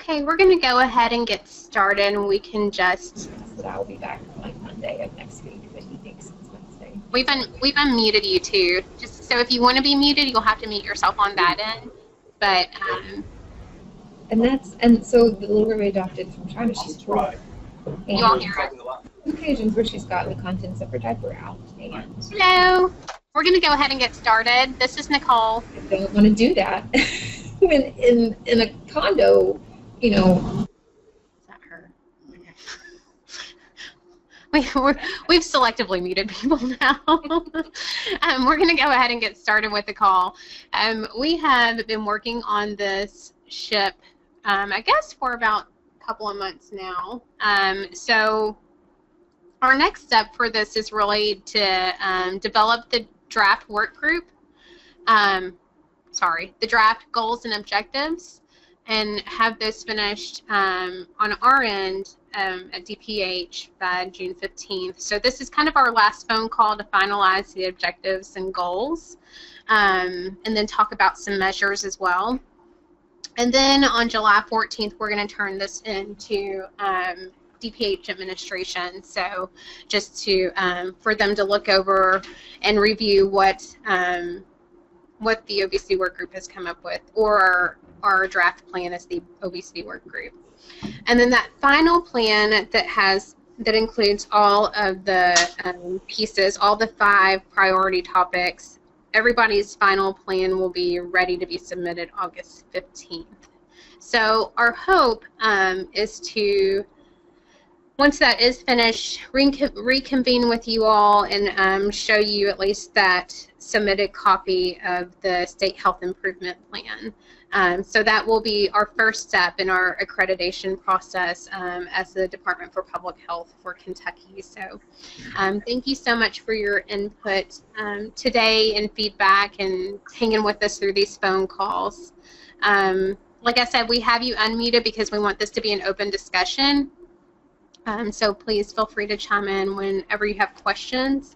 Okay, we're going to go ahead and get started, and we can just... So I'll be back like Monday of next week, but he thinks it's Wednesday. We've unmuted you too. Just so if you want to be muted, you'll have to mute yourself on that end. But and so the little girl we adopted from China, she's 4. And you all hear us? occasions where she's gotten the contents of her diaper out. And hello. We're going to go ahead and get started. This is Nicole. I don't want to do that. in a condo, you know. Is that her? We've selectively muted people now. We're going to go ahead and get started with the call. We have been working on this ship, I guess, for about a couple of months now. So our next step for this is really to develop the draft work group. The draft goals and objectives, and have this finished on our end at DPH by June 15th. So this is kind of our last phone call to finalize the objectives and goals, and then talk about some measures as well. And then on July 14th, we're going to turn this into DPH administration. So just to for them to look over and review what the obesity work group has come up with, or our draft plan is the obesity work group. And then that final plan that includes all of the pieces, all the 5 priority topics, everybody's final plan will be ready to be submitted August 15th. So our hope is to, once that is finished, reconvene with you all and show you at least that submitted copy of the State Health Improvement Plan. So that will be our first step in our accreditation process as the Department for Public Health for Kentucky. So thank you so much for your input today and feedback and hanging with us through these phone calls. Like I said, we have you unmuted because we want this to be an open discussion. So please feel free to chime in whenever you have questions.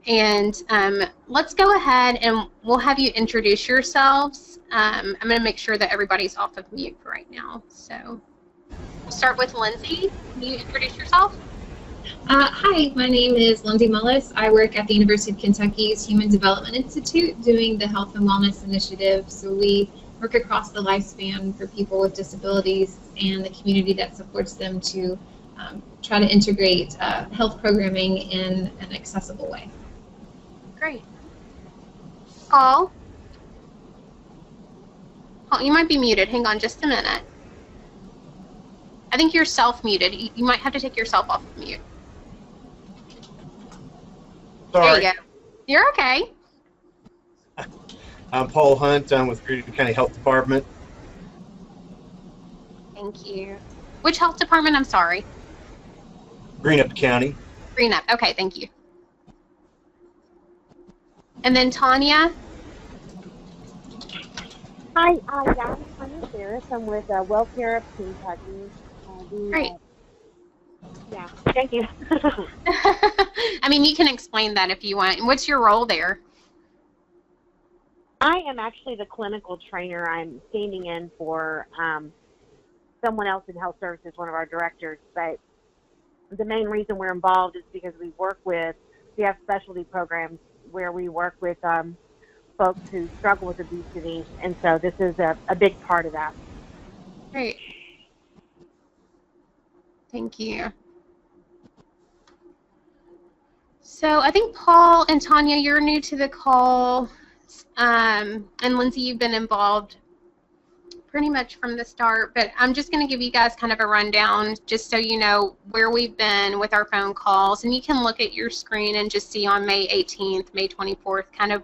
And let's go ahead and we'll have you introduce yourselves. I'm going to make sure that everybody's off of mute for right now. So we'll start with Lindsay. Can you introduce yourself? Hi, my name is Lindsay Mullis. I work at the University of Kentucky's Human Development Institute doing the Health and Wellness Initiative. So we work across the lifespan for people with disabilities and the community that supports them to try to integrate health programming in an accessible way. Great. Paul? Oh, you might be muted. Hang on just a minute. I think you're self-muted. You might have to take yourself off of mute. Sorry. There you go. You're okay. I'm Paul Hunt. I'm with Greenup County Health Department. Thank you. Which health department? I'm sorry. Greenup County. Greenup. Okay, thank you. And then Tanya? Hi, I'm Tanya Ferris. I'm with WellCare of Kentucky. Great. Yeah, thank you. I mean, you can explain that if you want. What's your role there? I am actually the clinical trainer. I'm standing in for someone else in health services, one of our directors. But the main reason we're involved is because we have specialty programs where we work with folks who struggle with obesity, and so this is a big part of that. Great. Thank you. So I think Paul and Tanya, you're new to the call, and Lindsay, you've been involved pretty much from the start, but I'm just going to give you guys kind of a rundown just so you know where we've been with our phone calls, and you can look at your screen and just see on May 18th, May 24th, kind of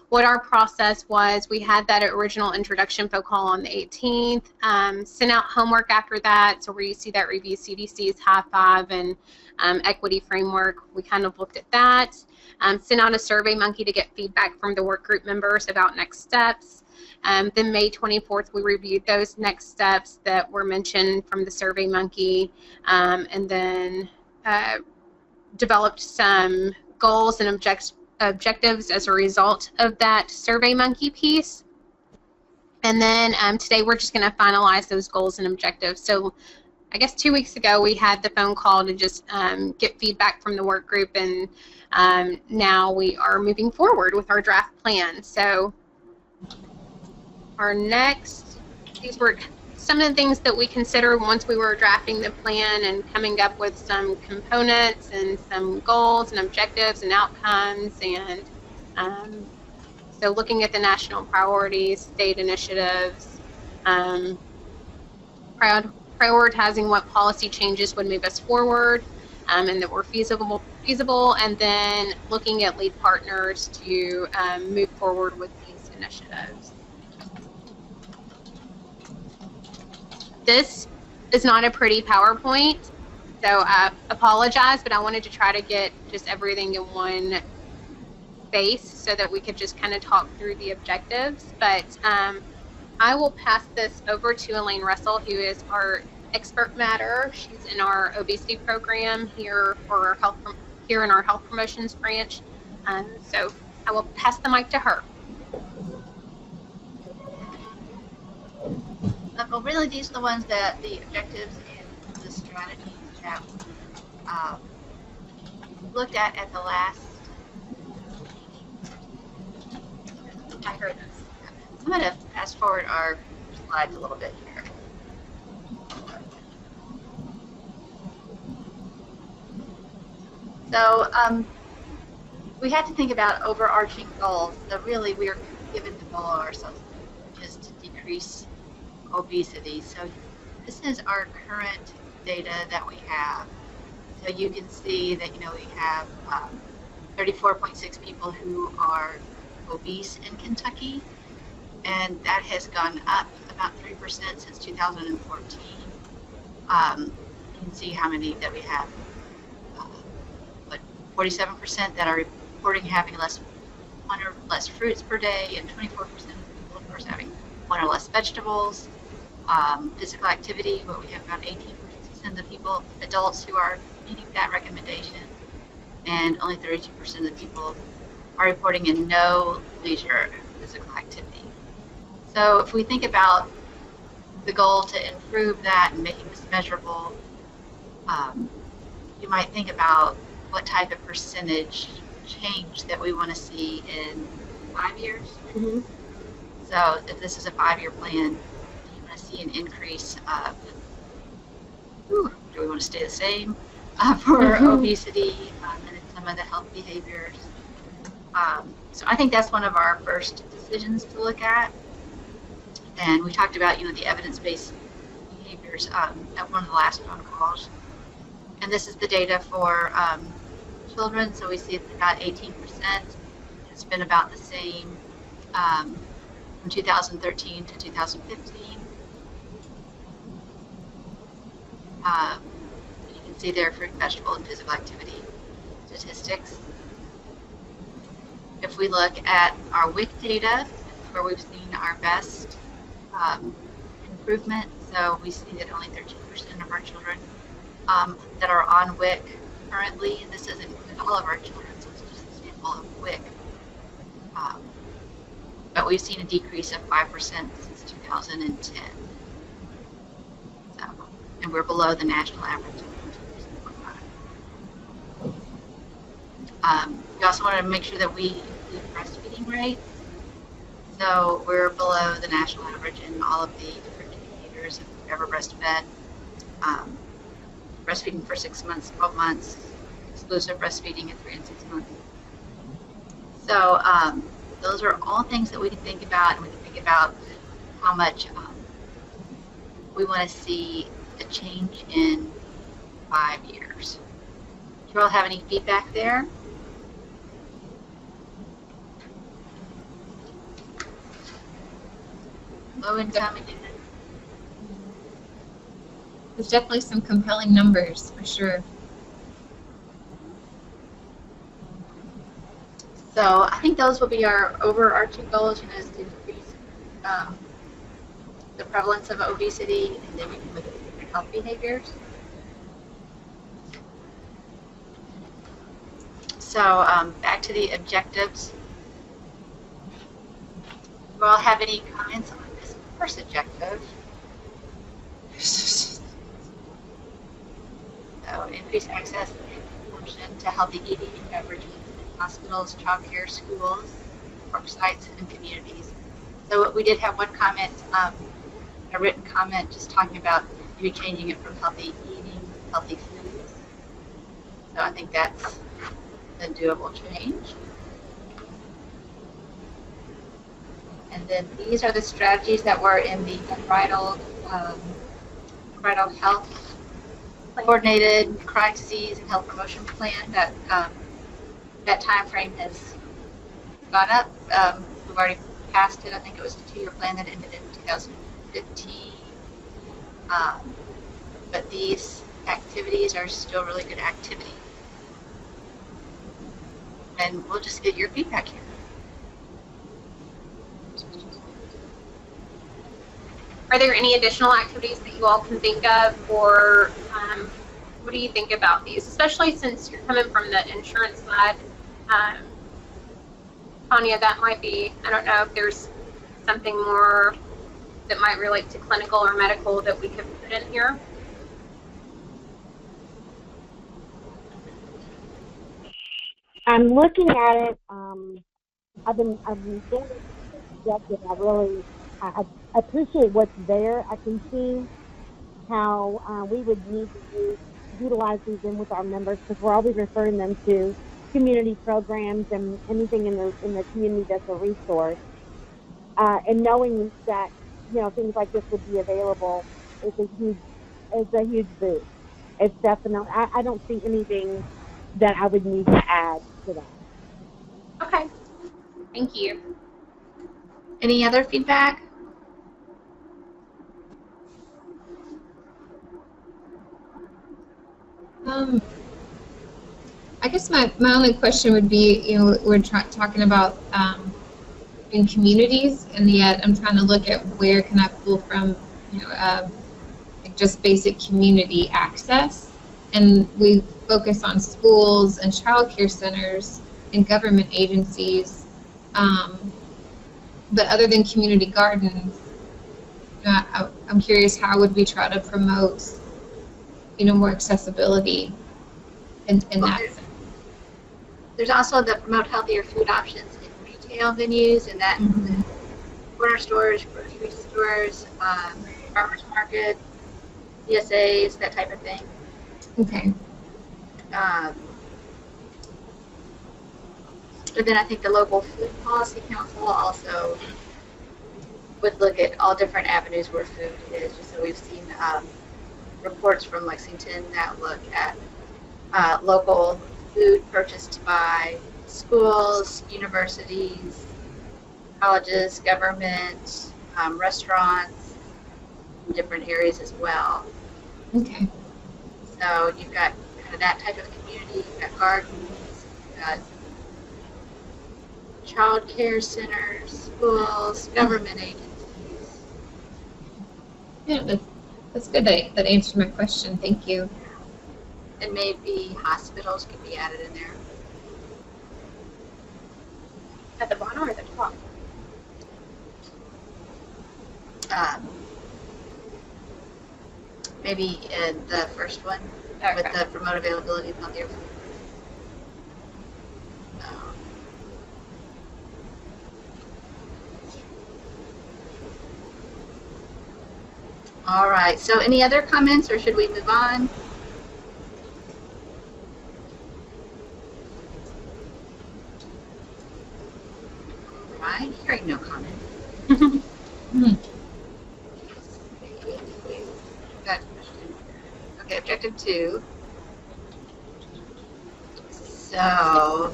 what our process was. We had that original introduction phone call on the 18th, sent out homework after that, so where you see that review CDC's high 5 and equity framework, we kind of looked at that, sent out a survey monkey to get feedback from the work group members about next steps. Then May 24th, we reviewed those next steps that were mentioned from the Survey Monkey, and then developed some goals and objectives as a result of that Survey Monkey piece. And then today we're just going to finalize those goals and objectives. So I guess 2 weeks ago we had the phone call to just get feedback from the work group, and now we are moving forward with our draft plan. So these were some of the things that we considered once we were drafting the plan and coming up with some components and some goals and objectives and outcomes. And so looking at the national priorities, state initiatives, prioritizing what policy changes would move us forward and that were feasible, and then looking at lead partners to move forward with these initiatives. This is not a pretty PowerPoint, so I apologize, but I wanted to try to get just everything in one space so that we could just kind of talk through the objectives. But I will pass this over to Elaine Russell, who is our expert matter. She's in our obesity program here for our in our health promotions branch. So I will pass the mic to her. Well, really, these are the ones that the objectives and the strategies that we looked at the last. I heard this. I'm going to fast forward our slides a little bit here. So we had to think about overarching goals. So really, we are given the goal of ourselves just to decrease obesity. So this is our current data that we have. So you can see that, we have 34.6 people who are obese in Kentucky, and that has gone up about 3% since 2014. You can see how many that we have. 47% that are reporting having one or less fruits per day, and 24% of people, of course, having one or less vegetables. Physical activity, but we have about 18% of the people, adults, who are meeting that recommendation, and only 32% of the people are reporting in no leisure physical activity. So if we think about the goal to improve that and making this measurable, you might think about what type of percentage change that we want to see in 5 years. Mm-hmm. So if this is a 5-year plan, see an increase of, do we want to stay the same for obesity and some of the health behaviors. So I think that's one of our first decisions to look at. And we talked about, the evidence-based behaviors at one of the last phone calls. And this is the data for children. So we see it's about 18%. It's been about the same from 2013 to 2015. You can see there fruit, vegetable, and physical activity statistics. If we look at our WIC data, where we've seen our best improvement, so we see that only 13% of our children that are on WIC currently, and this doesn't include all of our children, so it's just a sample of WIC. But we've seen a decrease of 5% since 2010. And we're below the national average. We also want to make sure that we include breastfeeding rates. So we're below the national average in all of the different indicators if we've ever breastfed. Breastfeeding for 6 months, 12 months, exclusive breastfeeding at 3 and 6 months. So those are all things that we can think about, and we can think about how much we want to see a change in 5 years. Do you all have any feedback there? Low income again. There's definitely some compelling numbers for sure. So I think those will be our overarching goals, is to decrease the prevalence of obesity, and then we can look at different health behaviors. So back to the objectives. Do you all have any comments on this first objective. So increase access and promotion to healthy eating and beverages in hospitals, childcare, schools, work sites, and communities. So we did have one comment, a written comment, just talking about maybe changing it from healthy eating to healthy foods. So I think that's a doable change. And then these are the strategies that were in the unbridled health coordinated chronic disease and health promotion plan. That time frame has gone up. We've already passed it. I think it was a 2-year plan that ended in 2015. But these activities are still really good activities. And we'll just get your feedback here. Are there any additional activities that you all can think of, or what do you think about these, especially since you're coming from the insurance side? Tanya, that might be, I don't know if there's something more that might relate to clinical or medical that we could put in here. I'm looking at it. I've been very objective. I appreciate what's there. I can see how we would need to utilize these in with our members, because we're always referring them to community programs and anything in the community that's a resource. And knowing that things like this would be available is a huge boost. It's definitely. I don't see anything that I would need to add to that. Okay, thank you. Any other feedback? I guess my only question would be, we're talking about in communities, and yet I'm trying to look at where can I pull from, like just basic community access, and we focus on schools and child care centers and government agencies, but other than community gardens, I'm curious, how would we try to promote more accessibility in that sense? There's also the promote healthier food options in retail venues, and that includes corner stores, grocery stores, farmers market, CSAs, that type of thing. Okay. But then I think the local food policy council also would look at all different avenues where food is. Just so we've seen reports from Lexington that look at local food purchased by schools, universities, colleges, government, restaurants, in different areas as well. Okay. So you've got kind of that type of community. You've got gardens, you've got child care centers, schools, government agencies. Yeah, that's good. That answered my question. Thank you. And maybe hospitals could be added in there. At the bottom or the top? Maybe in the first one, Okay. with the promote availability of healthier food. All right, so any other comments, or should we move on? All right, hearing no comment. Okay, objective 2. So,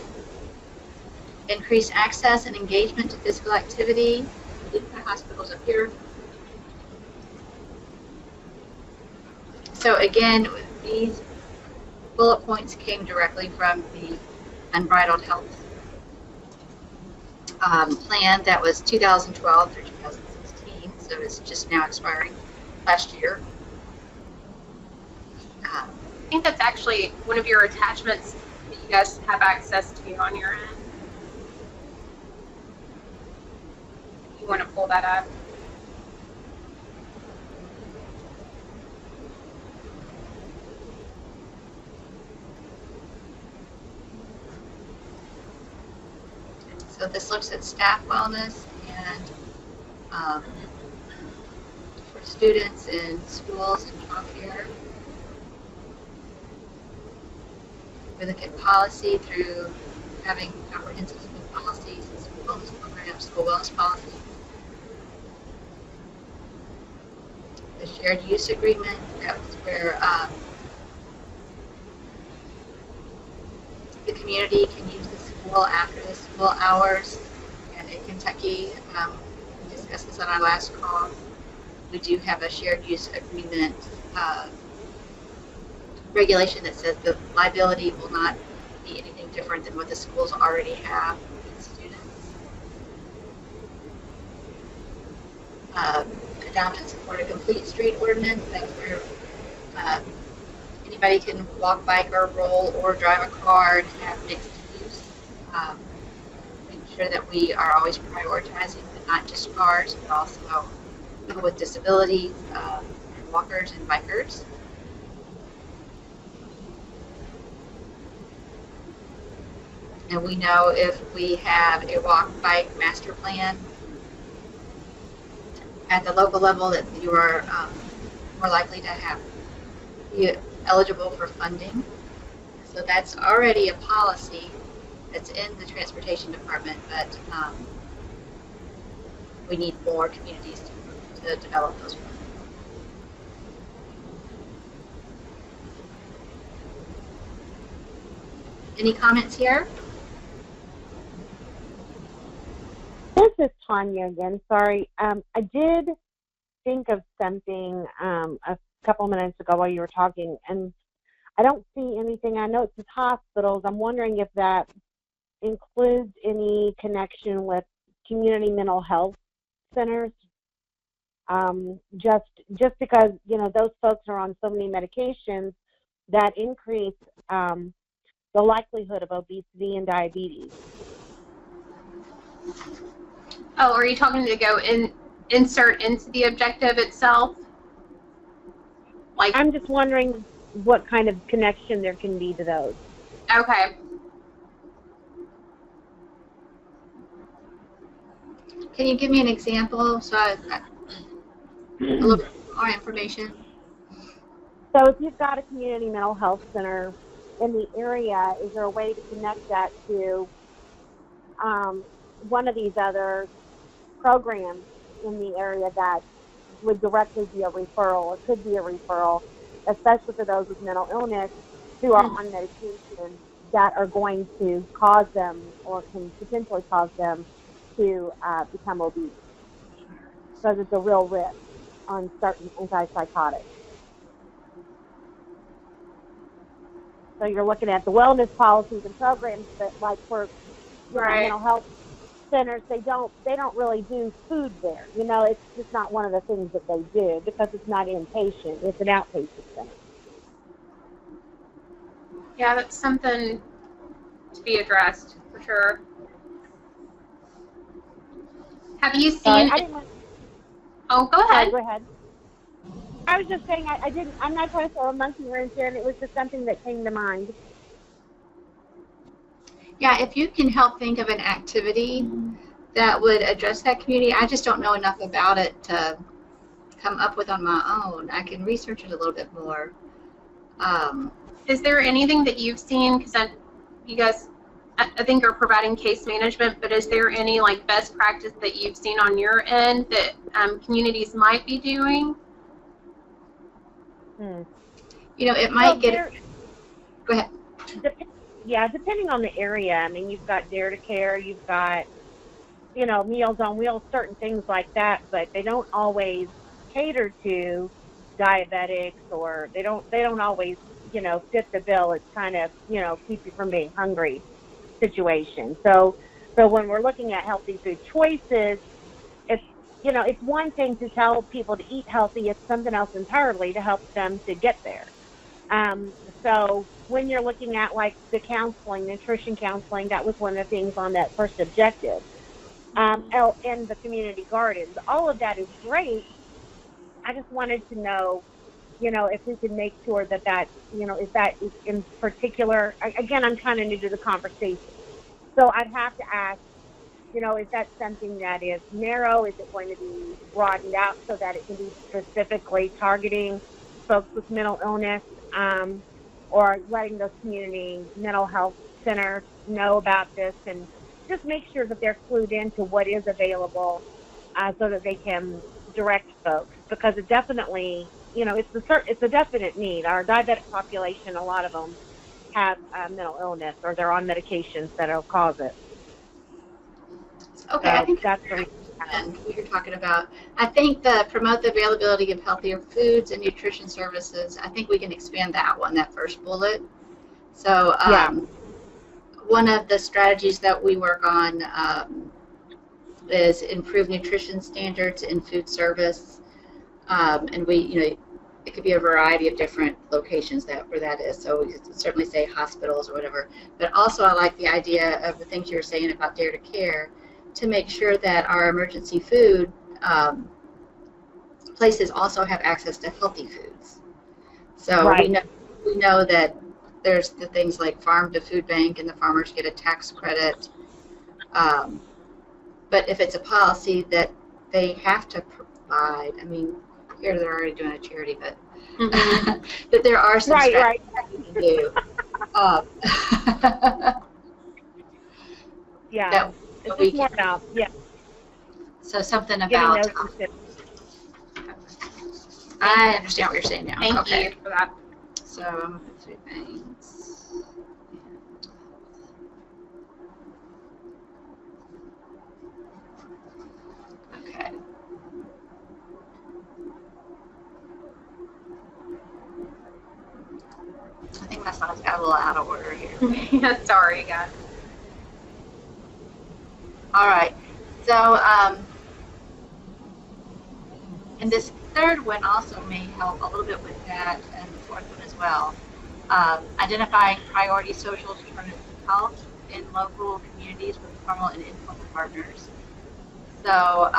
increase access and engagement to physical activity. Leave the hospitals up here. So again, these bullet points came directly from the Unbridled Health plan that was 2012 through 2016, so it's just now expiring last year. I think that's actually one of your attachments that you guys have access to on your end. You want to pull that up? So this looks at staff wellness and for students in schools and childcare. We look at policy through having comprehensive school policies and school wellness programs, school wellness policies. The shared use agreement, that was where the community can use the school after the school hours. And in Kentucky, we discussed this on our last call, we do have a shared use agreement regulation that says the liability will not be anything different than what the schools already have with students. Adopt and support a complete street ordinance. That's where anybody can walk, bike, or roll, or drive a car and have mixed use. Making sure that we are always prioritizing not just cars, but also people with disabilities, and walkers and bikers. And we know if we have a walk, bike master plan at the local level that you are more likely to be eligible for funding. So that's already a policy that's in the transportation department, but we need more communities to develop those programs. Any comments here? This is Tanya again. Sorry. I did think of something a couple minutes ago while you were talking, and I don't see anything. I know it says hospitals. I'm wondering if that includes any connection with community mental health centers. Just because, you know, those folks are on so many medications that increase the likelihood of obesity and diabetes. Oh, are you talking to go insert into the objective itself? Like, I'm just wondering what kind of connection there can be to those. okay. Can you give me an example so I've got a little bit more information? So if you've got a community mental health center in the area, is there a way to connect that to one of these other programs in the area that would directly be a referral, or could be a referral, especially for those with mental illness who are on medication that are going to cause them or can potentially cause them to become obese? Because it's a real risk on certain antipsychotics. So you're looking at the wellness policies and programs, but like for mental health centers, they don't really do food there. You know, it's just not one of the things that they do because it's not inpatient; it's an outpatient center. Yeah, that's something to be addressed for sure. Have you seen? Oh, go ahead. Go ahead. I was just saying I'm not trying to throw a monkey wrench in. It was just something that came to mind. Yeah, if you can help think of an activity that would address that community, I just don't know enough about it to come up with on my own. I can research it a little bit more. Is there anything that you've seen, because you guys, I think, are providing case management, but is there any like best practice that you've seen on your end that communities might be doing? You know, it might get. Go ahead. Depending on the area. I mean, you've got Dare to Care, you've got, you know, Meals on Wheels, certain things like that, but they don't always cater to diabetics, or they don't always, you know, fit the bill. It's kind of, you know, keep you from being hungry situation. So when we're looking at healthy food choices, it's, you know, it's one thing to tell people to eat healthy. It's something else entirely to help them to get there. So when you're looking at like the counseling, nutrition counseling, that was one of the things on that first objective. And the community gardens, all of that is great. I just wanted to know, you know, if we could make sure that, you know, if that is in particular, again, I'm kind of new to the conversation. So I'd have to ask Is that something that is narrow? Is it going to be broadened out so that it can be specifically targeting folks with mental illness, or letting those community mental health centers know about this and just make sure that they're clued into what is available, so that they can direct folks, because it definitely, it's a definite need. Our diabetic population, a lot of them have mental illness or they're on medications that'll cause it. Okay, I think that's the reason. and we were talking about, I think the promote the availability of healthier foods and nutrition services, I think we can expand that one, that first bullet. So one of the strategies that we work on is improve nutrition standards in food service. And we, it could be a variety of different locations where that is. So we could certainly say hospitals or whatever. But also I like the idea of the things you were saying about Dare to Care, to make sure that our emergency food places also have access to healthy foods. So right. we know that there's the things like farm to food bank and the farmers get a tax credit. But if it's a policy that they have to provide, I mean, here they're already doing a charity, but but there are some strategies that we can do. Yeah. It's just more about, So something about, I understand what you're saying now. Thank you for that. So, food banks. Okay. I think my slides got a little out of order here. Yeah, sorry, guys. All right. So, and this third one also may help a little bit with that, and the fourth one as well. Identifying priority social determinants of health in local communities with formal and informal partners. So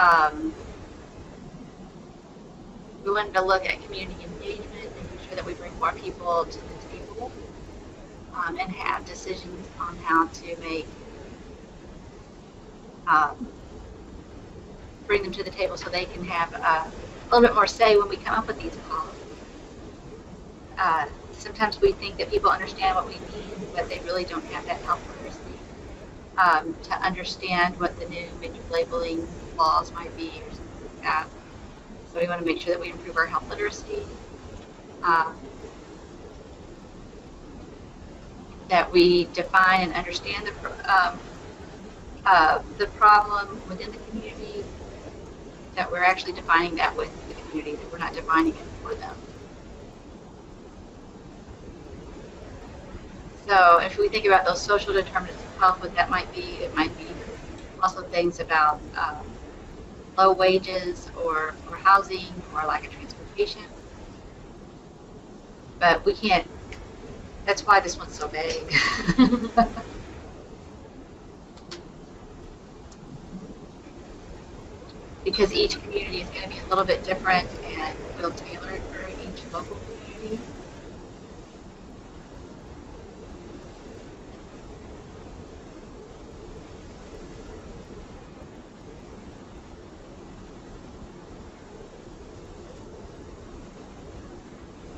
we wanted to look at community engagement, making sure that we bring more people to the table, and have decisions on how to make bring them to the table so they can have a little bit more say when we come up with these policies. Sometimes we think that people understand what we mean, but they really don't have that health literacy to understand what the new menu labeling laws might be or something like that. So we want to make sure that we improve our health literacy, that we define and understand the problem within the community, that we're actually defining that with the community, that we're not defining it for them. So if we think about those social determinants of health, what that might be, it might be also things about low wages or housing or lack of transportation. But we can't, that's why this one's so vague. Because each community is going to be a little bit different, and we'll tailor it for each local community.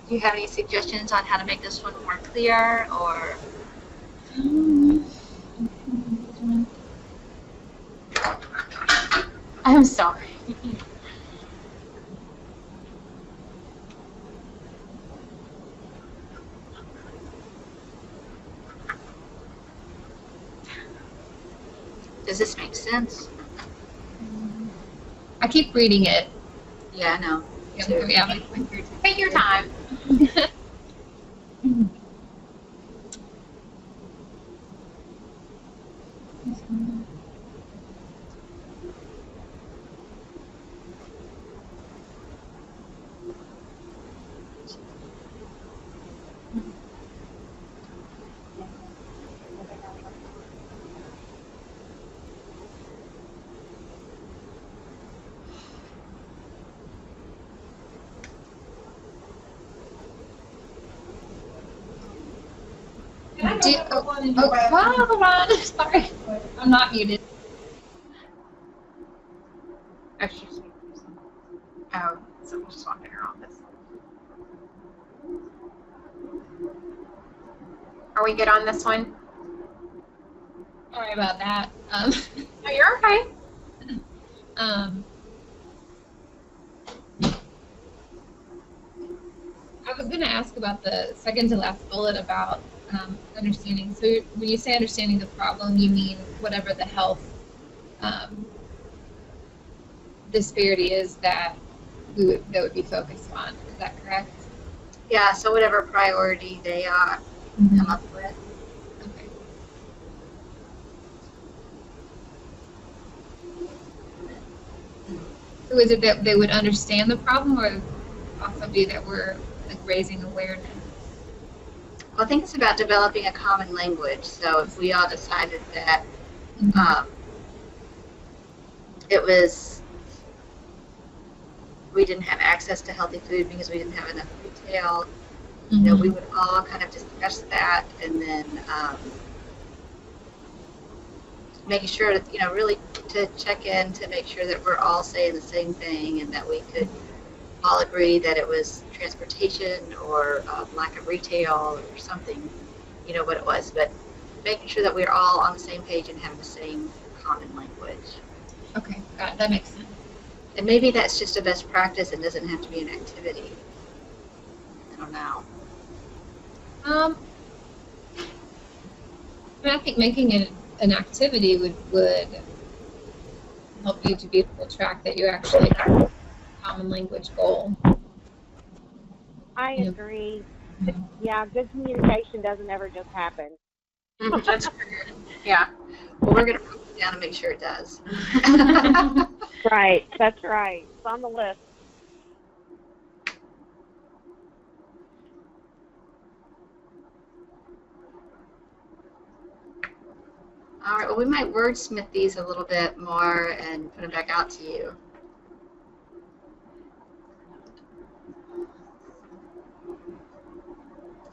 Do you have any suggestions on how to make this one more clear, or? I'm sorry. Does this make sense? I keep reading it. Yeah, I know. Yeah. Take your time. Hold on. Sorry. I'm not muted. Extra. Oh, so we'll just walk in her office. Are we good on this one? Sorry about that. No, you're okay. I was going to ask about the second to last bullet about understanding. So when you say understanding the problem, you mean whatever the health disparity is that would be focused on. Is that correct? Yeah, so whatever priority they come up with. Okay. So is it that they would understand the problem, or also be that we're like raising awareness? Well, I think it's about developing a common language. So if we all decided that we didn't have access to healthy food because we didn't have enough retail, you know, we would all kind of discuss that, and then making sure that, you know, really to check in to make sure that we're all saying the same thing, and that we could all agree that it was transportation or lack of retail or something, you know, what it was, but making sure that we're all on the same page and having the same common language. Okay, got it. That makes sense. And maybe that's just a best practice and doesn't have to be an activity. I don't know. I mean, I think making it an activity would help you to be able to track that you actually have a common language goal. I agree. Yeah, good communication doesn't ever just happen. That's yeah. Well, we're going to put it down and make sure it does. Right, that's right. It's on the list. All right, well, we might wordsmith these a little bit more and put them back out to you.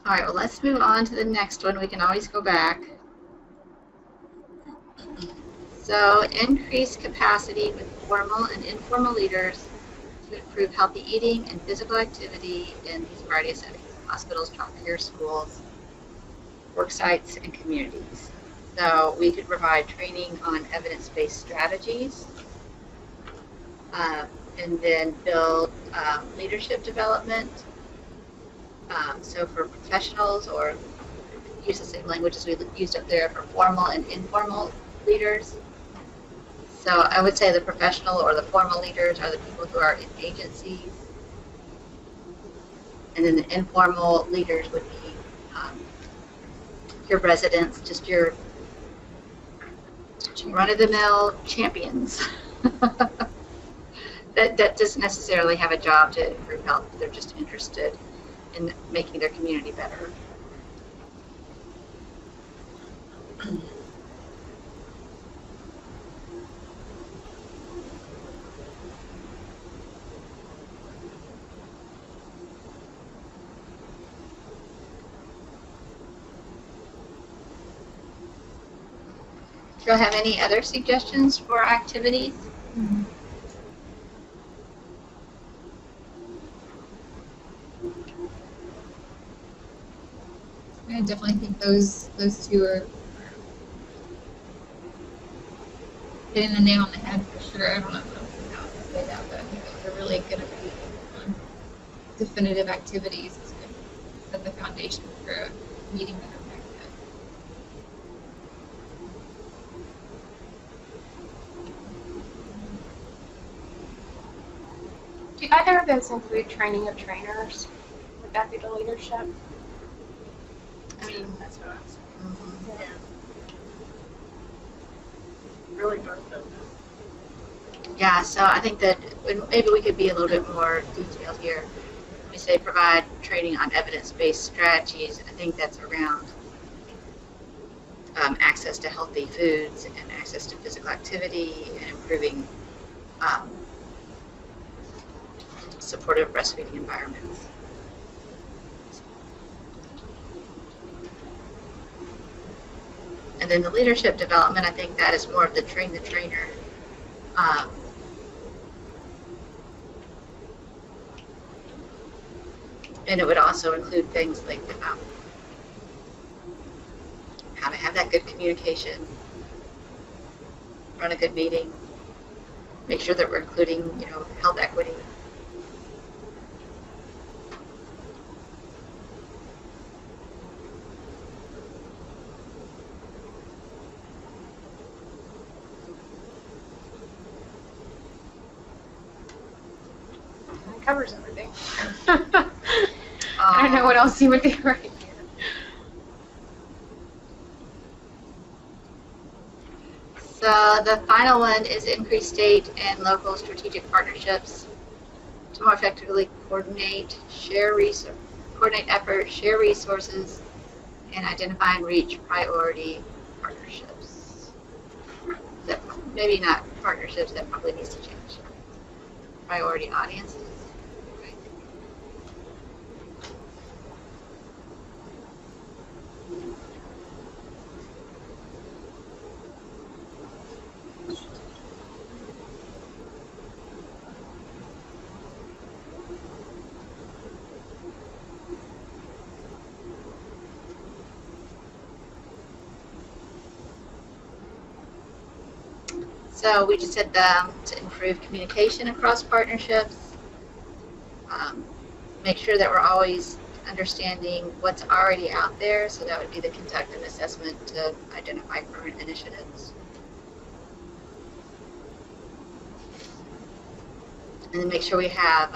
All right, well, let's move on to the next one. We can always go back. So, increase capacity with formal and informal leaders to improve healthy eating and physical activity in these variety of settings: hospitals, childcare, schools, work sites, and communities. So we could provide training on evidence-based strategies, and then build leadership development. So for professionals, or use the same language as we used up there for formal and informal leaders. So I would say the professional or the formal leaders are the people who are in agencies. And then the informal leaders would be your residents, just your run-of-the-mill champions that doesn't necessarily have a job to improve health. They're just interested in making their community better. Do you have any other suggestions for activities? I definitely think those two are hitting the nail on the head for sure. I don't know how to say that, but I think those are really going to be definitive activities to set the foundation for a meeting that are effective. Do either of those include training of trainers? Would that be the leadership? I mean, That's what I was yeah. really both of them. Yeah, so I think that maybe we could be a little bit more detailed here. When we say provide training on evidence-based strategies, I think that's around access to healthy foods and access to physical activity and improving supportive breastfeeding environments. And then the leadership development, I think that is more of the train the trainer And it would also include things like how to have that good communication, run a good meeting, make sure that we're including, health equity. It covers everything. I don't know what else you would do right here. So the final one is increase state and local strategic partnerships to more effectively coordinate efforts, share resources, and identify and reach priority partnerships. Maybe not partnerships, that probably needs to change. Priority audiences. So we just said to improve communication across partnerships, make sure that we're always understanding what's already out there, so that would be the conduct and assessment to identify current initiatives. And then make sure we have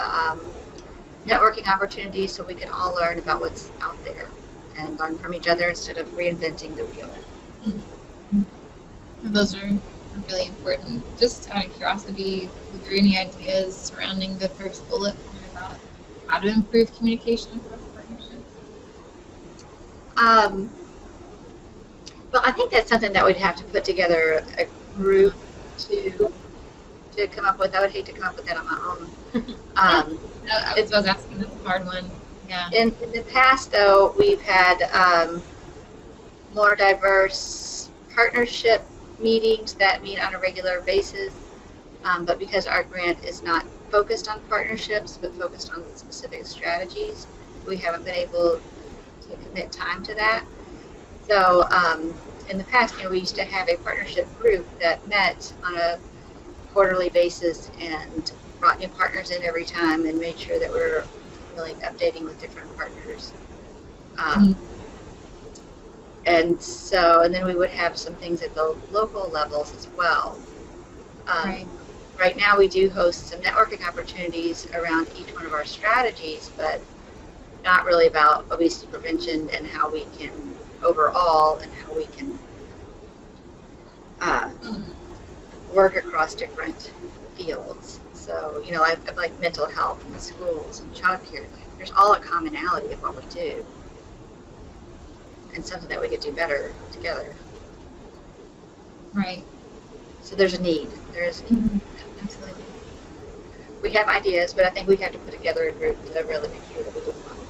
networking opportunities so we can all learn about what's out there and learn from each other instead of reinventing the wheel. Those are really important. Just out of curiosity, were there any ideas surrounding the first bullet about how to improve communication across partnerships? Well, I think that's something that we'd have to put together a group to come up with. I would hate to come up with that on my own. I was asking, that's a hard one. Yeah. In the past, though, we've had more diverse partnership meetings that meet on a regular basis, but because our grant is not focused on partnerships but focused on specific strategies, we haven't been able to commit time to that. So in the past, we used to have a partnership group that met on a quarterly basis and brought new partners in every time and made sure that we're really updating with different partners. And then we would have some things at the local levels as well. Right now we do host some networking opportunities around each one of our strategies, but not really about obesity prevention and how we can overall and how we can work across different fields. So, like mental health and schools and childcare, there's all a commonality of what we do. And something that we could do better together. Right. So there's a need. There is a need. Absolutely. We have ideas, but I think we have to put together a group to really make sure that we do one.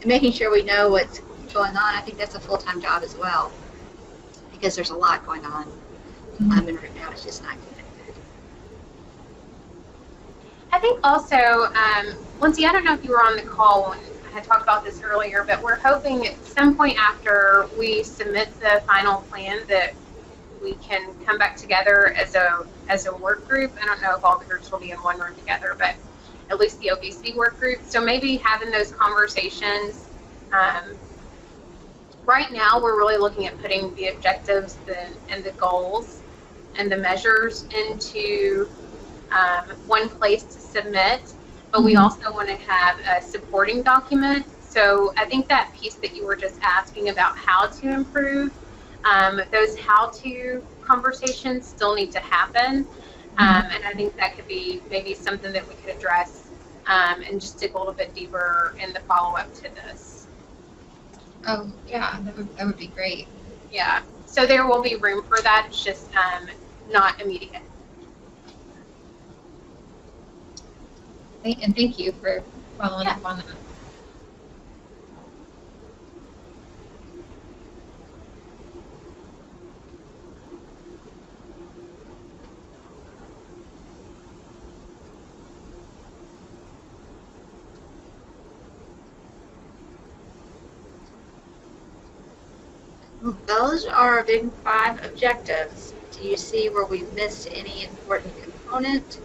And making sure we know what's going on, I think that's a full-time job as well, because there's a lot going on. And right now it's just not good. I think also, Lindsay, I don't know if you were on the call when I had talked about this earlier, but we're hoping at some point after we submit the final plan that we can come back together as a work group. I don't know if all the groups will be in one room together, but at least the obesity work group. So maybe having those conversations. Right now, we're really looking at putting the objectives and the goals and the measures into one place to submit, but we also want to have a supporting document. So I think that piece that you were just asking about how to improve, those how-to conversations still need to happen, and I think that could be maybe something that we could address and just dig a little bit deeper in the follow-up to this. Oh, yeah, that would be great. Yeah, so there will be room for that. It's just not immediate. And thank you for following up on that. Those are our big 5 objectives. Do you see where we've missed any important component?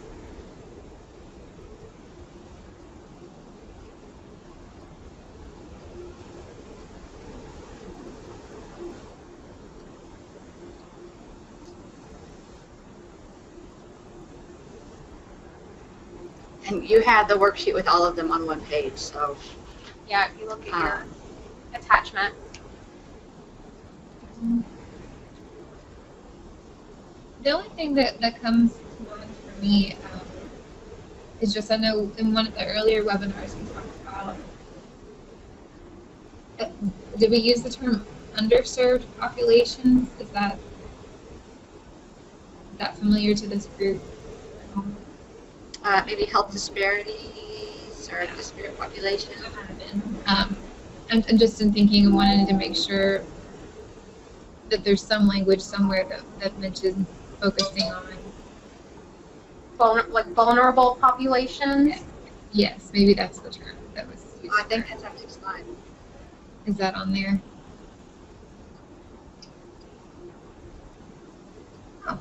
And you have the worksheet with all of them on one page, so. Yeah, if you look at your attachment. The only thing that comes to mind for me is just, I know in one of the earlier webinars we talked about, did we use the term underserved populations? Is that familiar to this group? Maybe health disparities or disparate population. And just in thinking, I wanted to make sure that there's some language somewhere that mentions focusing on Vulnerable populations. Yes, maybe that's the term that was used. I think that's our next slide. Is that on there? Oh.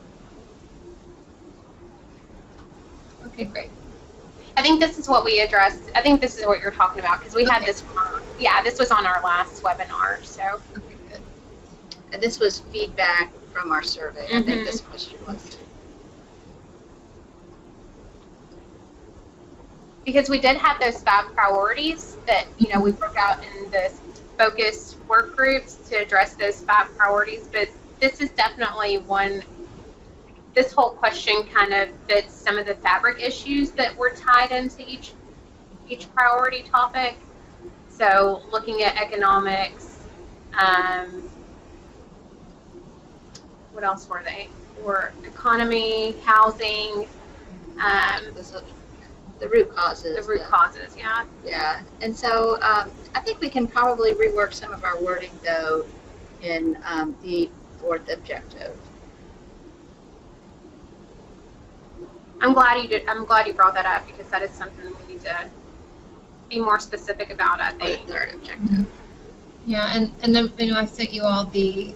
Okay, great. I think this is what we addressed. I think this is what you're talking about because we had this. Yeah, this was on our last webinar. So. Okay, good. And this was feedback from our survey. I think this question was. Because we did have those 5 priorities that, we broke out in the focus work groups to address those 5 priorities, but this is definitely one, this whole question kind of fits some of the fabric issues that were tied into each priority topic. So looking at economics, what else were they? Economy, housing, the root causes. The root causes, yeah. Yeah, and so I think we can probably rework some of our wording though in the 4th objective. I'm glad you brought that up because that is something we need to be more specific about, I think. The 3rd objective. Yeah, and then I sent you all the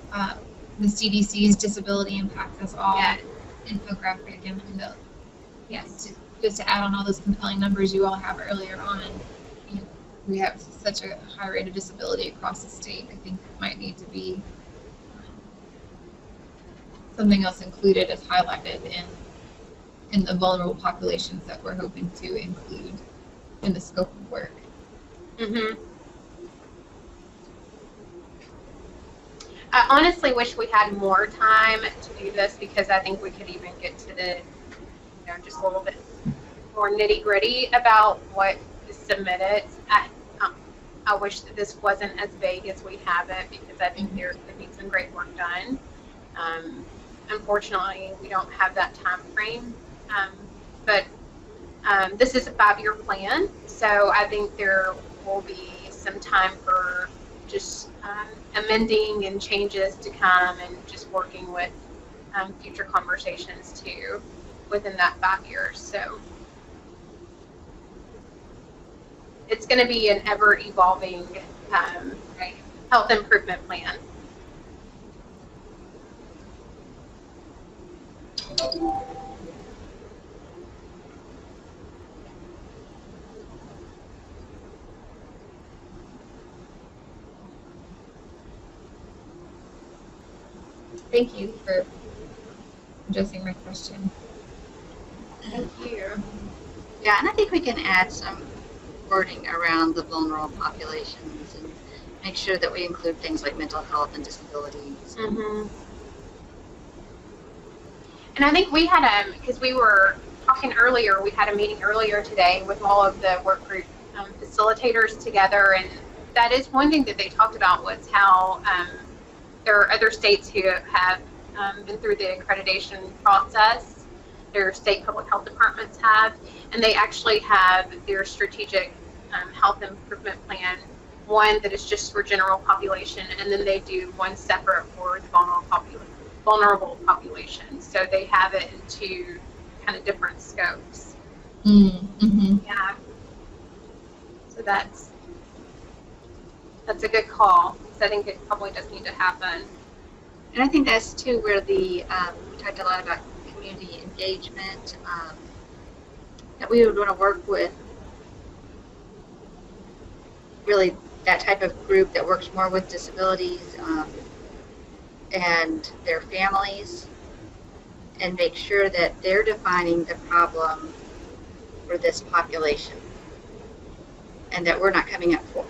CDC's disability impact us all infographic and just to add on all those compelling numbers you all have earlier on. We have such a high rate of disability across the state. I think it might need to be something else included as highlighted in the vulnerable populations that we're hoping to include in the scope of work. I honestly wish we had more time to do this because I think we could even get to the, just a little bit more nitty gritty about what is submitted. I wish that this wasn't as vague as we have it because I think there could be some great work done. Unfortunately, we don't have that time frame, but this is a 5-year plan, so I think there will be some time for just amending and changes to come and just working with future conversations too within that 5 years. So it's going to be an ever-evolving health improvement plan. Thank you for addressing my question. Thank you. Yeah, and I think we can add some wording around the vulnerable populations and make sure that we include things like mental health and disabilities. And I think we had because we were talking earlier, we had a meeting earlier today with all of the work group facilitators together, and that is one thing that they talked about was how there are other states who have been through the accreditation process. Their state public health departments have, and they actually have their strategic health improvement plan, one that is just for general population, and then they do one separate for the vulnerable population. So they have it in 2 kind of different scopes. Yeah. So that's That's a good call. So I think it probably does need to happen. And I think that's too where we talked a lot about community engagement, that we would want to work with really that type of group that works more with disabilities and their families, and make sure that they're defining the problem for this population, and that we're not coming up for,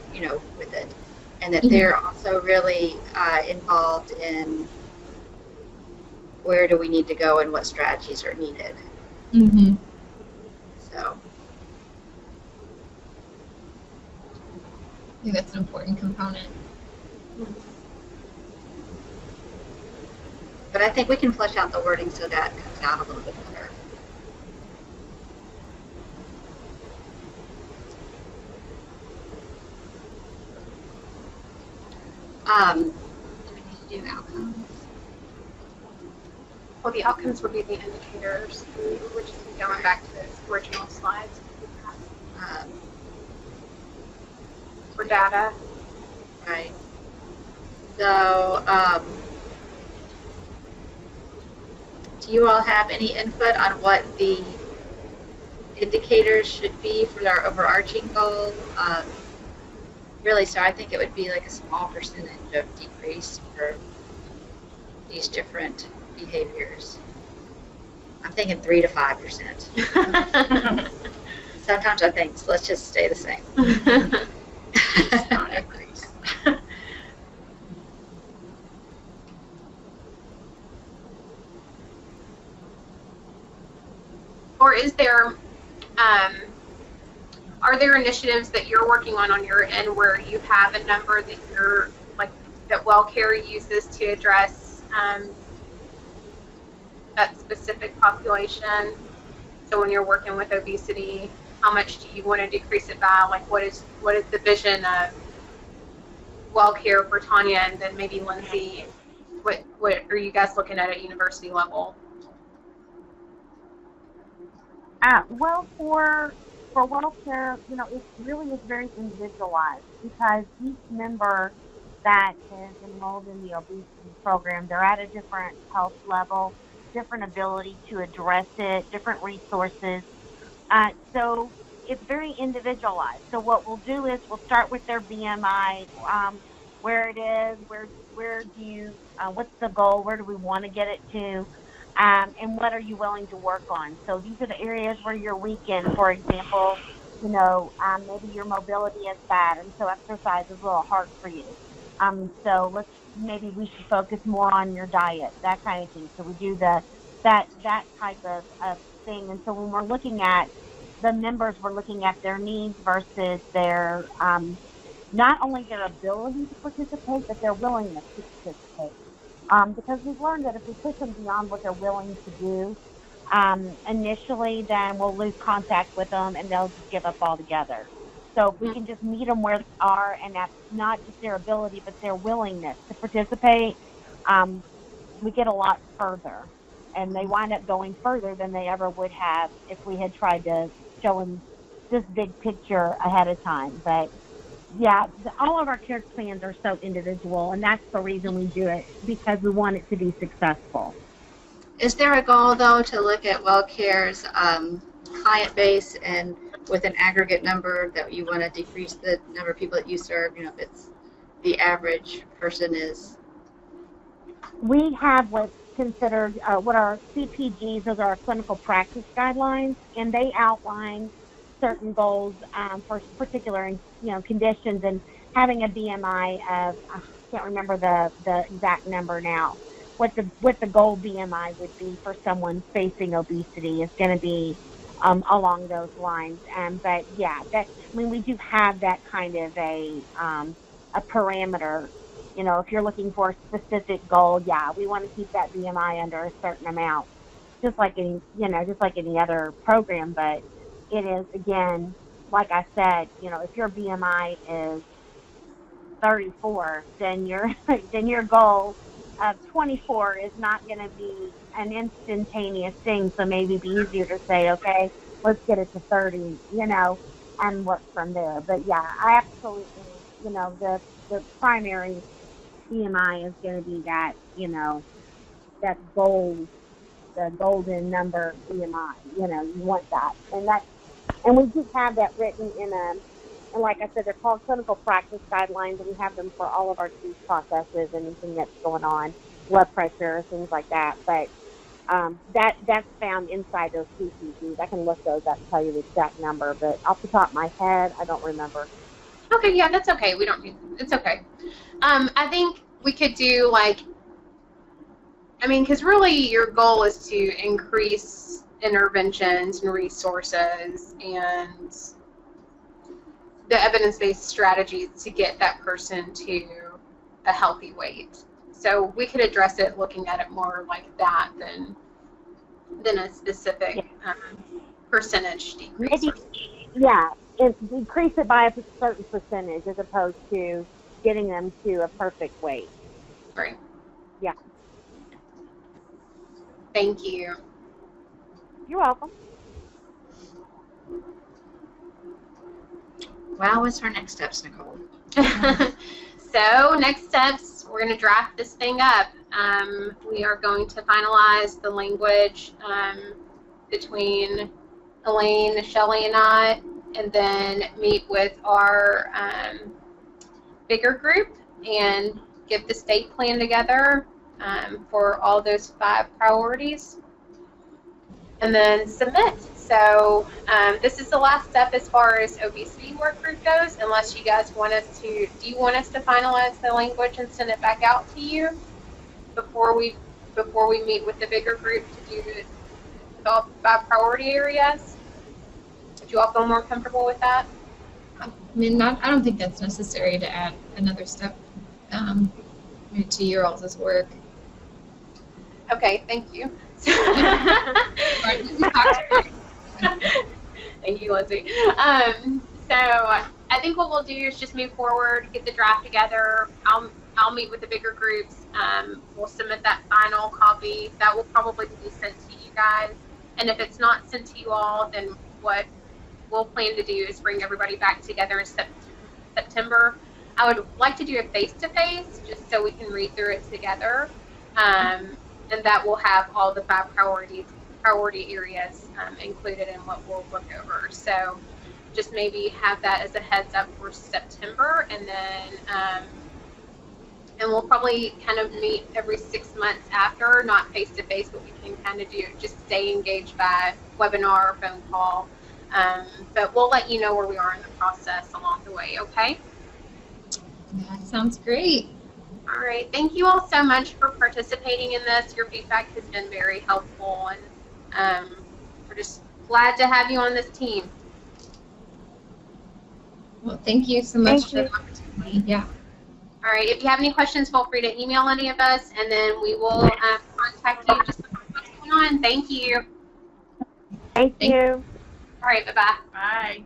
with it, and that they're also really involved in where do we need to go and what strategies are needed. Mm-hmm. So I think that's an important component. but I think we can flesh out the wording so that comes out a little bit better. Do we need to do outcomes? Well, the outcomes would be the indicators. We're just going back to the original slides. For data. Right. So, do you all have any input on what the indicators should be for our overarching goal? Really, so I think it would be like a small percentage of decrease for these different behaviors. I'm thinking 3 to 5%. Sometimes I think, so let's just stay the same. Not increase. Or is there, are there initiatives that you're working on your end where you have a number that you're, like, that WellCare uses to address that specific population? So when you're working with obesity, how much do you want to decrease it by? Like, what is the vision of WellCare for Tanya, and then maybe Lindsay? What are you guys looking at university level? Well, for WellCare, it really is very individualized, because each member that is enrolled in the obesity program, they're at a different health level, different ability to address it, different resources. So it's very individualized. So what we'll do is we'll start with their BMI, where it is, where do you, what's the goal, where do we want to get it to, and what are you willing to work on? So these are the areas where you're weak in. For example, maybe your mobility is bad, and so exercise is a little hard for you. So maybe we should focus more on your diet, that kind of thing. So we do that type of thing. And so when we're looking at the members, we're looking at their needs versus their, not only their ability to participate, but their willingness to participate. Because we've learned that if we push them beyond what they're willing to do, initially, then we'll lose contact with them and they'll just give up altogether. So if we can just meet them where they are, and that's not just their ability, but their willingness to participate, we get a lot further. And they wind up going further than they ever would have if we had tried to show them this big picture ahead of time. But yeah, all of our care plans are so individual, and that's the reason we do it, because we want it to be successful. Is there a goal, though, to look at WellCare's client base, and with an aggregate number that you want to decrease the number of people that you serve? If it's the average person is. We have what's considered what our CPGs, those are our clinical practice guidelines, and they outline certain goals for particular conditions, and having a BMI of, I can't remember the exact number now, what the goal BMI would be for someone facing obesity is going to be along those lines. But yeah, we do have that kind of a parameter. If you're looking for a specific goal, yeah, we want to keep that BMI under a certain amount, just like any other program. But it is, again, like I said, if your BMI is 34, then your goal of 24 is not going to be an instantaneous thing. So maybe it'd be easier to say, okay, let's get it to 30, and work from there. But yeah, I absolutely, the primary BMI is going to be that, that gold, the golden number BMI. You want that, and we just have that written and like I said, they're called clinical practice guidelines, and we have them for all of our disease processes, anything that's going on, blood pressure, things like that. But that's found inside those CCGs. I can look those up and tell you the exact number, but off the top of my head, I don't remember. Okay, yeah, that's okay. We don't need, it's okay. I think we could do because really your goal is to increase interventions and resources and the evidence-based strategies to get that person to a healthy weight. So we could address it looking at it more like that than a specific percentage decrease. Maybe, decrease it by a certain percentage as opposed to getting them to a perfect weight. Right. Yeah. Thank you. You're welcome. Wow, what's our next steps, Nicole? So next steps, we're going to draft this thing up. We are going to finalize the language between Elaine, Shelley, and I, and then meet with our bigger group and get the state plan together for all those 5 priorities, and then submit. So this is the last step as far as obesity work group goes, unless you guys want us to, do you want us to finalize the language and send it back out to you before we meet with the bigger group to do the 5 priority areas? Would you all feel more comfortable with that? I mean, I don't think that's necessary to add another step to your all's work. Okay, thank you. Thank you, Lindsay. So I think what we'll do is just move forward, get the draft together. I'll meet with the bigger groups. We'll submit that final copy. That will probably be sent to you guys. And if it's not sent to you all, then what we'll plan to do is bring everybody back together in September. I would like to do a face-to-face just so we can read through it together. And that will have all the 5 priority areas included in what we'll look over. So just maybe have that as a heads up for September, and then and we'll probably kind of meet every 6 months after, not face to face, but we can kind of just stay engaged by webinar or phone call. But we'll let you know where we are in the process along the way. Okay. That sounds great. All right. Thank you all so much for participating in this. Your feedback has been very helpful, and we're just glad to have you on this team. Well, thank you so much for the opportunity. Yeah. All right. If you have any questions, feel free to email any of us, and then we will contact you just to know what's going on. Thank you. Thank you. All right. Bye-bye. Bye.